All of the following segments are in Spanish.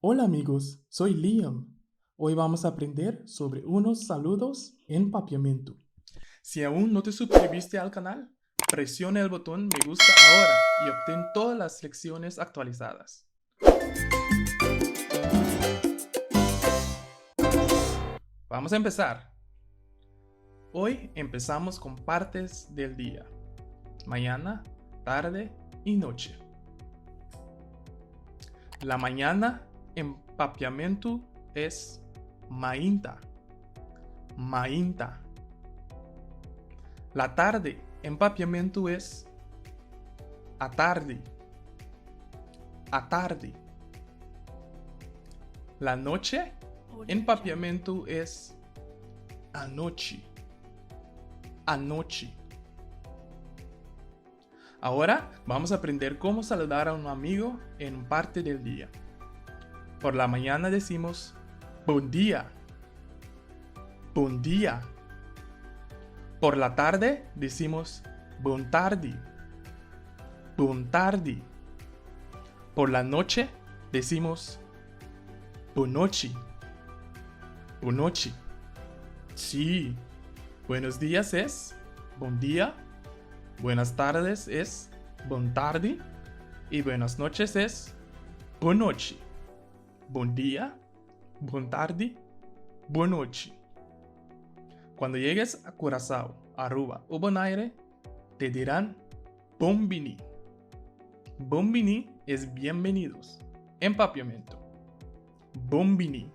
Hola amigos, soy Liam. Hoy vamos a aprender sobre unos saludos en papiamento. Si aún no te suscribiste al canal, presiona el botón me gusta ahora y obtén todas las lecciones actualizadas. Vamos a empezar. Hoy empezamos con partes del día. Mañana, tarde y noche. La mañana en papiamento es mainta. Mainta. La tarde en papiamento es a tarde. A tarde. La noche en papiamento es anoche. Anoche. Ahora vamos a aprender cómo saludar a un amigo en parte del día. Por la mañana decimos buen día. Buen día. Por la tarde decimos buen tardi. Buen tardi. Por la noche decimos buonochi. Buonochi. Sí. Buenos días es buen día. Buenas tardes es buen tardi. Y buenas noches es buonochi. Buen día, buen tardi, buonochi. Cuando llegues a Curazao, Aruba o Bonaire, te dirán bombini. Bombini es bienvenidos en papiamento. Bombini.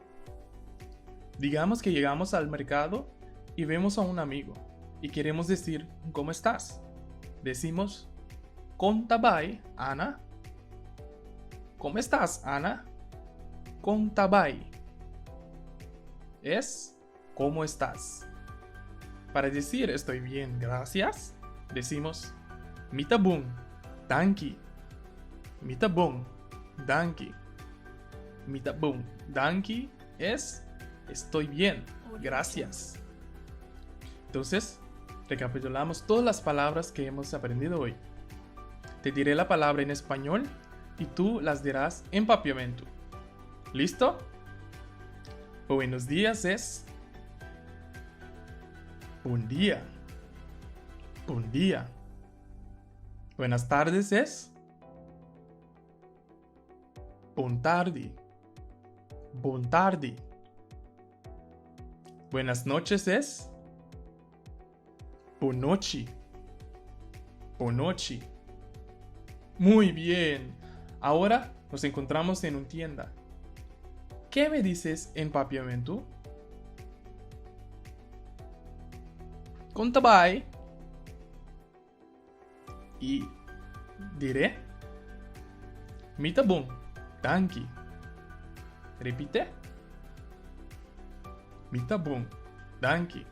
Digamos que llegamos al mercado y vemos a un amigo y queremos decir ¿cómo estás? Decimos Contabai, Ana. ¿Cómo estás, Ana? Contabai. Es ¿cómo estás? Para decir estoy bien, gracias, decimos mitabun, danki. Mitabun, danki. Mitabun, danki es estoy bien, gracias. Entonces, recapitulamos todas las palabras que hemos aprendido hoy. Te diré la palabra en español y tú las dirás en papiamento. ¿Listo? Buenos días es buen día. Buen día. Buenas tardes es buen tardi. Buen tardi. Buenas noches es buonochi. Buonochi. Muy bien. Ahora nos encontramos en una tienda. ¿Qué me dices en papiamento? Contabai. Y diré mitabun, danki. Repite. Mitabun, danki.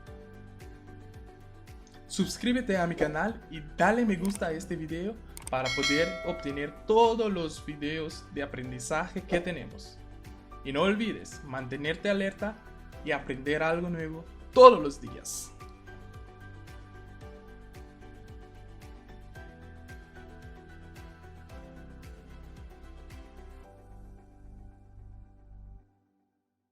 Suscríbete a mi canal y dale me gusta a este video para poder obtener todos los videos de aprendizaje que tenemos. Y no olvides mantenerte alerta y aprender algo nuevo todos los días.